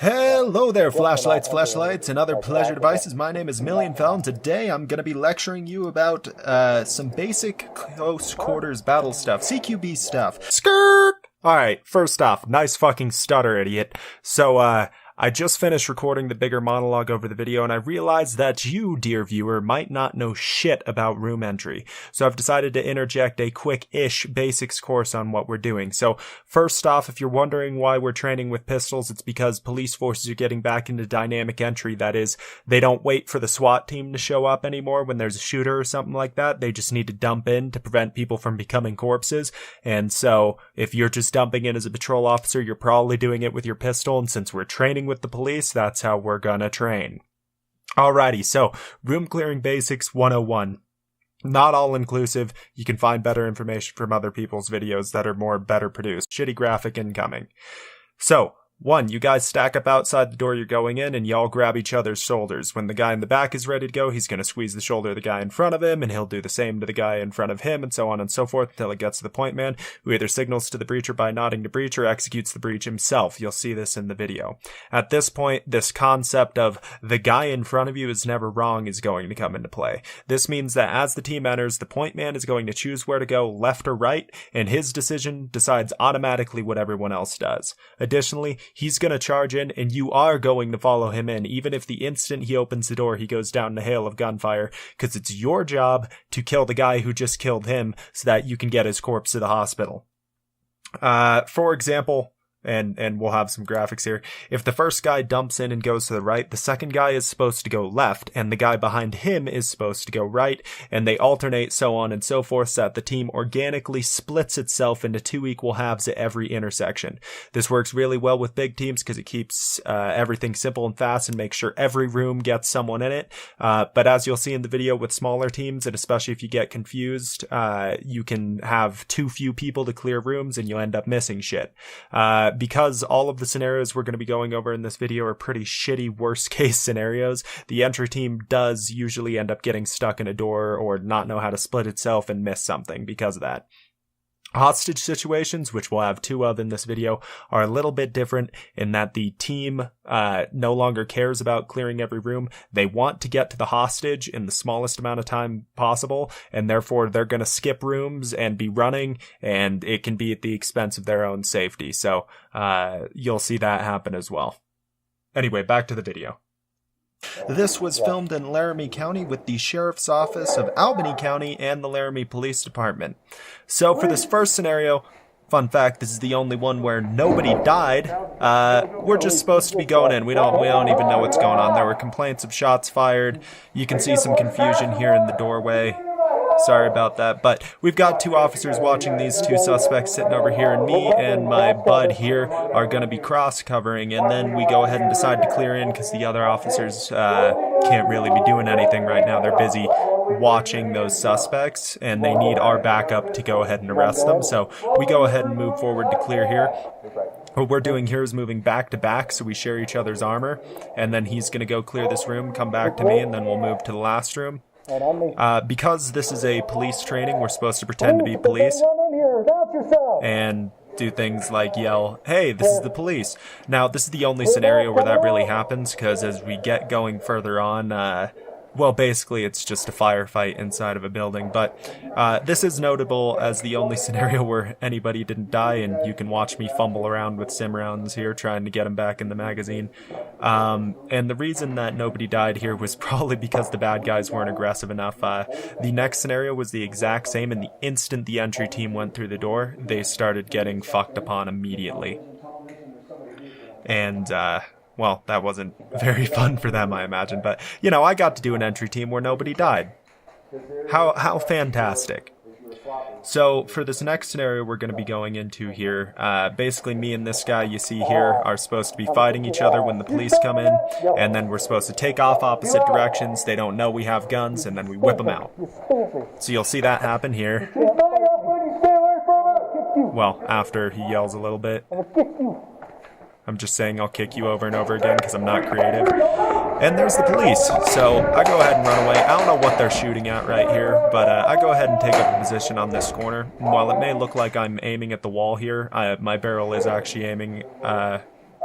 Hello there, flashlights, and other pleasure devices. My name is Million Fell, and today I'm going to be lecturing you about some basic close quarters battle stuff, CQB stuff. Skirt! Alright, first off, nice fucking stutter, idiot. So, I just finished recording the bigger monologue over the video, and I realized that you, dear viewer, might not know shit about room entry. So I've decided to interject a quick-ish basics course on what we're doing. So first off, if you're wondering why we're training with pistols, it's because police forces are getting back into dynamic entry. That is, they don't wait for the SWAT team to show up anymore when there's a shooter or something like that. They just need to dump in to prevent people from becoming corpses. And so if you're just dumping in as a patrol officer, you're probably doing it with your pistol, and since we're training with the police, that's how we're gonna train. Alrighty, so room clearing basics 101. Not all inclusive. You can find better information from other people's videos that are better produced. Shitty graphic incoming. So, 1, you guys stack up outside the door you're going in, and y'all grab each other's shoulders. When the guy in the back is ready to go, he's gonna squeeze the shoulder of the guy in front of him, and he'll do the same to the guy in front of him, and so on and so forth until it gets to the point man, who either signals to the breacher by nodding to breach or executes the breach himself. You'll see this in the video. At this point, this concept of the guy in front of you is never wrong is going to come into play. This means that as the team enters, the point man is going to choose where to go, left or right, and his decision decides automatically what everyone else does. Additionally, he's going to charge in, and you are going to follow him in, even if the instant he opens the door, he goes down in a hail of gunfire, because it's your job to kill the guy who just killed him so that you can get his corpse to the hospital. For example, and we'll have some graphics here. If the first guy dumps in and goes to the right, the second guy is supposed to go left, and the guy behind him is supposed to go right, and they alternate, so on and so forth, so that the team organically splits itself into 2 equal halves at every intersection. This works really well with big teams because it keeps everything simple and fast and makes sure every room gets someone in it. But as you'll see in the video with smaller teams, and especially if you get confused, you can have too few people to clear rooms and you'll end up missing shit. Because all of the scenarios we're going to be going over in this video are pretty shitty worst case scenarios, the entry team does usually end up getting stuck in a door or not know how to split itself and miss something because of that. Hostage situations, which we'll have 2 of in this video, are a little bit different in that the team no longer cares about clearing every room. They want to get to the hostage in the smallest amount of time possible, and therefore they're going to skip rooms and be running, and it can be at the expense of their own safety. So you'll see that happen as well. Anyway, back to the video. This was filmed in Laramie County with the Sheriff's Office of Albany County and the Laramie Police Department. So for this first scenario, fun fact, this is the only one where nobody died. We're just supposed to be going in. We don't even know what's going on. There were complaints of shots fired. You can see some confusion here in the doorway. Sorry about that, but we've got 2 officers watching these 2 suspects sitting over here, and me and my bud here are going to be cross-covering, and then we go ahead and decide to clear in because the other officers can't really be doing anything right now. They're busy watching those suspects, and they need our backup to go ahead and arrest them, so we go ahead and move forward to clear here. What we're doing here is moving back to back, so we share each other's armor, and then he's going to go clear this room, come back to me, and then we'll move to the last room. Because this is a police training, we're supposed to pretend to be police and do things like yell, "Hey, this is the police." Now, this is the only scenario where that really happens, because as we get going further on, well, basically it's just a firefight inside of a building, but this is notable as the only scenario where anybody didn't die, and you can watch me fumble around with sim rounds here trying to get them back in the magazine. And the reason that nobody died here was probably because the bad guys weren't aggressive enough. The next scenario was the exact same, and the instant the entry team went through the door, they started getting fucked upon immediately. And, well, that wasn't very fun for them, I imagine, but, you know, I got to do an entry team where nobody died. How fantastic. So, for this next scenario we're going to be going into here, basically me and this guy you see here are supposed to be fighting each other when the police come in, and then we're supposed to take off opposite directions, they don't know we have guns, and then we whip them out. So you'll see that happen here. Well, after he yells a little bit. I'm just saying I'll kick you over and over again because I'm not creative. And there's the police. So I go ahead and run away. I don't know what they're shooting at right here, but I go ahead and take up a position on this corner. And while it may look like I'm aiming at the wall here, my barrel is actually aiming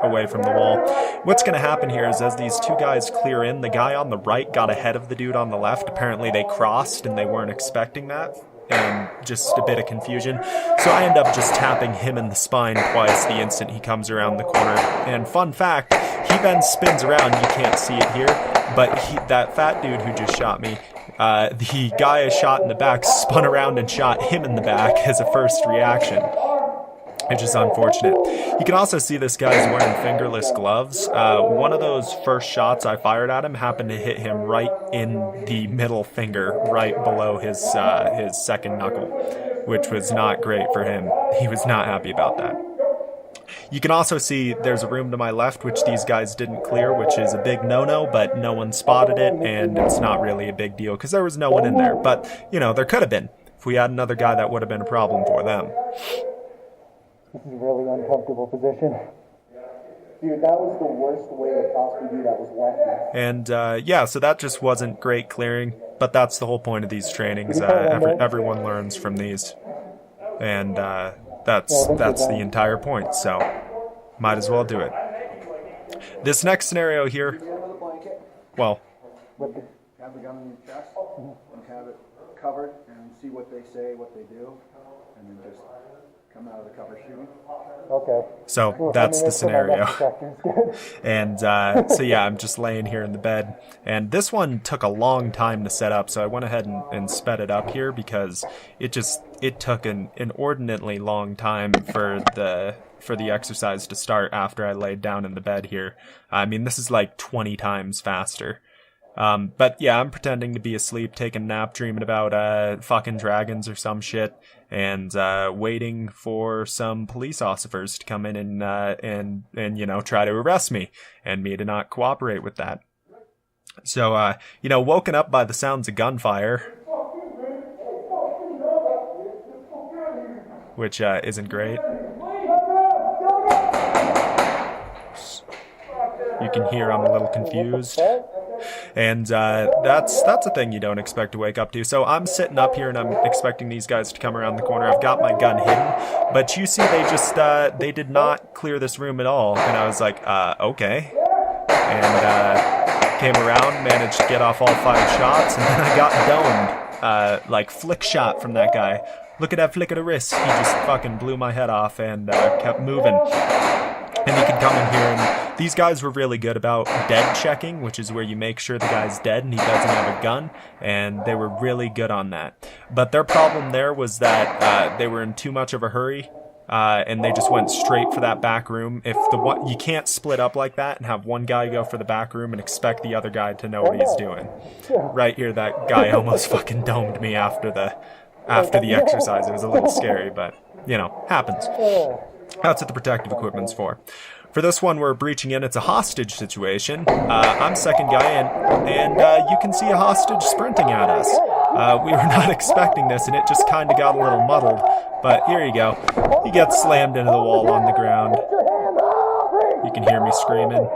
away from the wall. What's going to happen here is as these two guys clear in, the guy on the right got ahead of the dude on the left. Apparently they crossed and they weren't expecting that, and just a bit of confusion. So I end up just tapping him in the spine twice the instant he comes around the corner. And fun fact, he then spins around. You can't see it here, but that fat dude who just shot me, the guy I shot in the back spun around and shot him in the back as a first reaction, which is unfortunate. You can also see this guy's wearing fingerless gloves. One of those first shots I fired at him happened to hit him right in the middle finger, right below his second knuckle, which was not great for him. He was not happy about that. You can also see there's a room to my left which these guys didn't clear, which is a big no-no, but no one spotted it, and it's not really a big deal because there was no one in there. But, you know, there could have been. If we had another guy, that would have been a problem for them. This is a really uncomfortable position. Dude, that was the worst way to possibly do that, was walking. And, yeah, so that just wasn't great clearing, but that's the whole point of these trainings. Everyone learns from these. And, that's the entire point, so might as well do it. This next scenario here, well... Have the gun on your chest, and have it covered, and see what they say, what they do, and then just come out of the cover shooting. Okay. So that's the scenario. And so yeah, I'm just laying here in the bed. And this one took a long time to set up, so I went ahead and sped it up here because it took an inordinately long time for the exercise to start after I laid down in the bed here. I mean, this is like 20 times faster. But yeah, I'm pretending to be asleep, taking a nap, dreaming about fucking dragons or some shit, and waiting for some police officers to come in and you know, try to arrest me, and me to not cooperate with that. So you know, woken up by the sounds of gunfire, which isn't great. You can hear I'm a little confused. And that's a thing you don't expect to wake up to. So I'm sitting up here and I'm expecting these guys to come around the corner. I've got my gun hidden, but you see they did not clear this room at all. And I was like, okay. And came around, managed to get off all 5 shots, and then I got domed. Like flick shot from that guy. Look at that flick of the wrist. He just fucking blew my head off and kept moving. And he could come in here, and these guys were really good about dead checking, which is where you make sure the guy's dead and he doesn't have a gun, and they were really good on that. But their problem there was that they were in too much of a hurry, and they just went straight for that back room. You can't split up like that and have one guy go for the back room and expect the other guy to know what he's doing. Right here, that guy almost fucking domed me after the exercise. It was a little scary, but, you know, happens. That's what the protective equipment's for. For this one, we're breaching in. It's a hostage situation. I'm second guy, and you can see a hostage sprinting at us. We were not expecting this, and it just kind of got a little muddled. But here you go. He gets slammed into the wall on the ground. You can hear me screaming.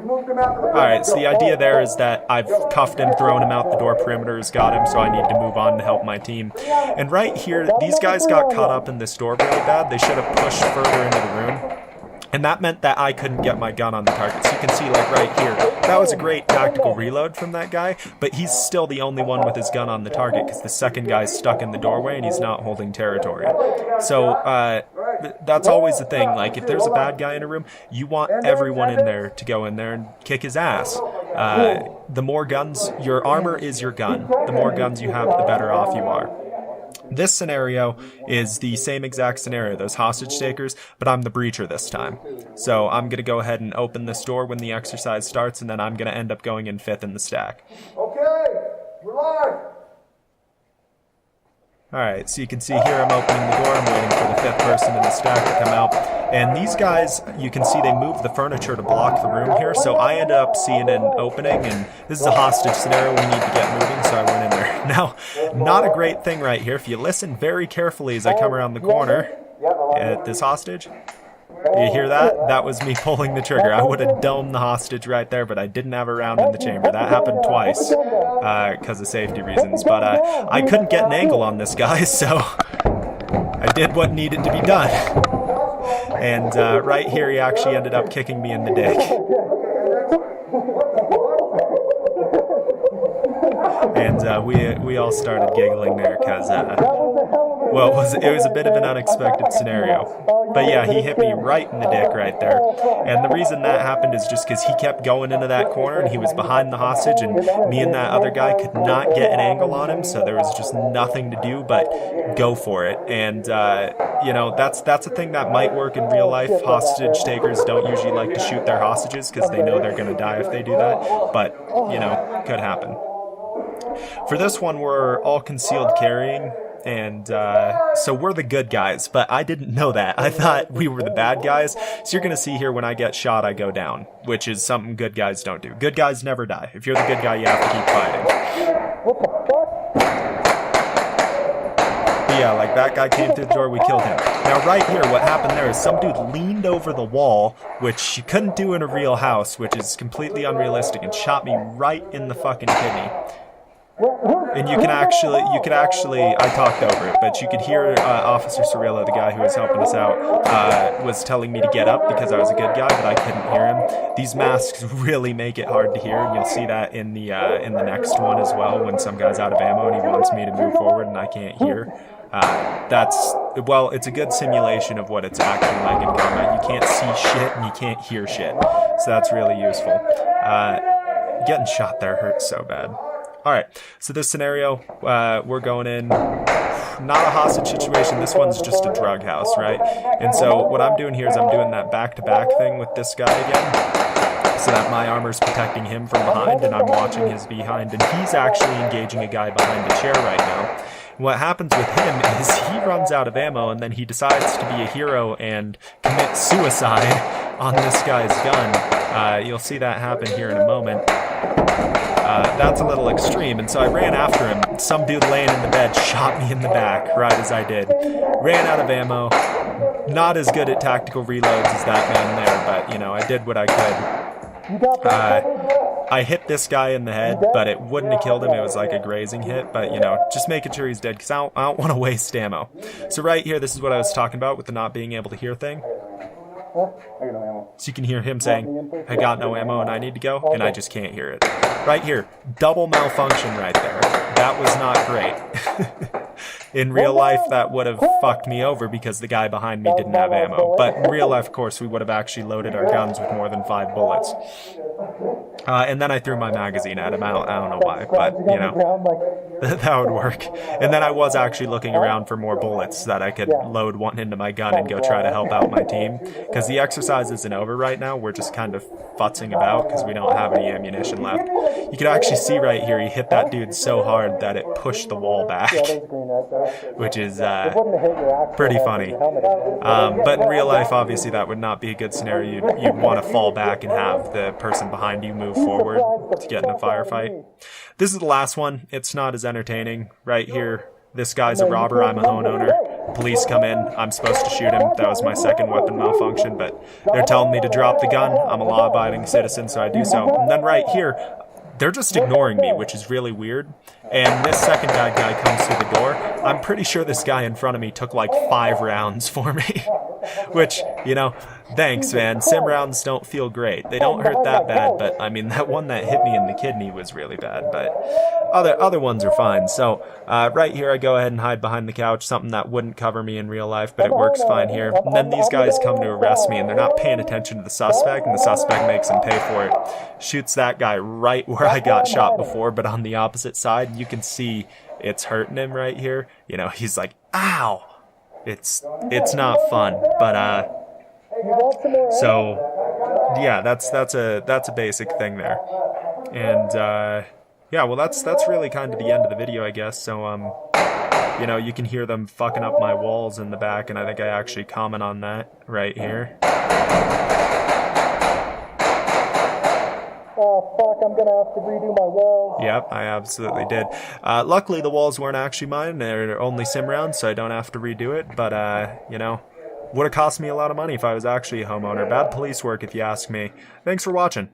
Alright, so the idea there is that I've cuffed him, thrown him out the door, perimeter's got him, so I need to move on to help my team. And right here, these guys got caught up in this door really bad. They should have pushed further into the room. And that meant that I couldn't get my gun on the target. So you can see, like, right here, that was a great tactical reload from that guy, but he's still the only one with his gun on the target because the second guy's stuck in the doorway and he's not holding territory. So, that's always the thing. Like, if there's a bad guy in a room, you want everyone in there to go in there and kick his ass. The more guns, your armor is your gun. The more guns you have, the better off you are. This scenario is the same exact scenario, those hostage takers, but I'm the breacher this time. So I'm going to go ahead and open this door when the exercise starts, and then I'm going to end up going in 5th in the stack. Okay, we're live. Alright, so you can see here I'm opening the door, I'm waiting for the 5th person in the stack to come out. And these guys, you can see they moved the furniture to block the room here, so I ended up seeing an opening, and this is a hostage scenario, we need to get moving, so I went in there. Now, not a great thing right here. If you listen very carefully as I come around the corner at this hostage, you hear that? That was me pulling the trigger. I would have domed the hostage right there, but I didn't have a round in the chamber. That happened twice because of safety reasons. But I couldn't get an angle on this guy, so I did what needed to be done. And right here, he actually ended up kicking me in the dick. And we all started giggling there because, well, it was a bit of an unexpected scenario. But yeah, he hit me right in the dick right there. And the reason that happened is just because he kept going into that corner and he was behind the hostage, and me and that other guy could not get an angle on him, so there was just nothing to do but go for it. And, you know, that's a thing that might work in real life. Hostage takers don't usually like to shoot their hostages because they know they're going to die if they do that. But, you know, could happen. For this one, we're all concealed carrying, and so we're the good guys, but I didn't know that. I thought we were the bad guys. So you're going to see here when I get shot, I go down, which is something good guys don't do. Good guys never die. If you're the good guy, you have to keep fighting. But yeah, like that guy came through the door, we killed him. Now right here, what happened there is some dude leaned over the wall, which you couldn't do in a real house, which is completely unrealistic, and shot me right in the fucking kidney. And you could actually, I talked over it, but you could hear Officer Cirillo, the guy who was helping us out, was telling me to get up because I was a good guy, but I couldn't hear him. These masks really make it hard to hear, and you'll see that in the next one as well, when some guy's out of ammo and he wants me to move forward and I can't hear. Well, it's a good simulation of what it's actually like in combat. You can't see shit and you can't hear shit, so that's really useful. Getting shot there hurts so bad. Alright, so this scenario, we're going in, not a hostage situation, this one's just a drug house, right? And so what I'm doing here is I'm doing that back-to-back thing with this guy again, so that my armor's protecting him from behind, and I'm watching his behind, and he's actually engaging a guy behind a chair right now. What happens with him is he runs out of ammo, and then he decides to be a hero and commit suicide on this guy's gun. You'll see that happen here in a moment. That's a little extreme, and so I ran after him. Some dude laying in the bed shot me in the back right as I did. Ran out of ammo. Not as good at tactical reloads as that man there, but, you know, I did what I could. I hit this guy in the head, but it wouldn't have killed him. It was like a grazing hit, but, you know, just making sure he's dead, because I don't want to waste ammo. So right here, this is what I was talking about with the not being able to hear thing. So you can hear him saying, I got no ammo and I need to go, and I just can't hear it. Right here, double malfunction right there. That was not great. In real life, that would have fucked me over because the guy behind me didn't have ammo. But in real life, of course, we would have actually loaded our guns with more than 5 bullets. And then I threw my magazine at him. I don't know why, but, you know, that would work. And then I was actually looking around for more bullets so that I could load one into my gun and go try to help out my team. Because the exercise isn't over right now. We're just kind of futzing about because we don't have any ammunition left. You can actually see right here, he hit that dude so hard that it pushed the wall back, which is pretty funny. But in real life, obviously, that would not be a good scenario. You'd want to fall back and have the person behind you move forward to get in a firefight. This is the last one. It's not as entertaining. Right here, this guy's a robber, I'm a homeowner. Police come in, I'm supposed to shoot him. That was my second weapon malfunction, but they're telling me to drop the gun. I'm a law-abiding citizen, so I do so. And then right here, they're just ignoring me, which is really weird. And this second bad guy comes through the door. I'm pretty sure this guy in front of me took like 5 rounds for me. Which, you know, thanks, man. Sim rounds don't feel great. They don't hurt that bad, but I mean, that one that hit me in the kidney was really bad. But other ones are fine. So right here, I go ahead and hide behind the couch, something that wouldn't cover me in real life, but it works fine here. And then these guys come to arrest me, and they're not paying attention to the suspect, and the suspect makes them pay for it. Shoots that guy right where I got shot before, but on the opposite side. You can see it's hurting him right here. You know, he's like, ow! It's not fun, but so yeah, that's a basic thing there. And yeah, well that's really kind of the end of the video, I guess. So you know, you can hear them fucking up my walls in the back, and I think I actually comment on that right here. Oh, fuck, I'm gonna have to redo my walls. Yep, I absolutely did. Luckily, the walls weren't actually mine. They're only sim rounds, so I don't have to redo it. But, you know, would have cost me a lot of money if I was actually a homeowner. Bad police work, if you ask me. Thanks for watching.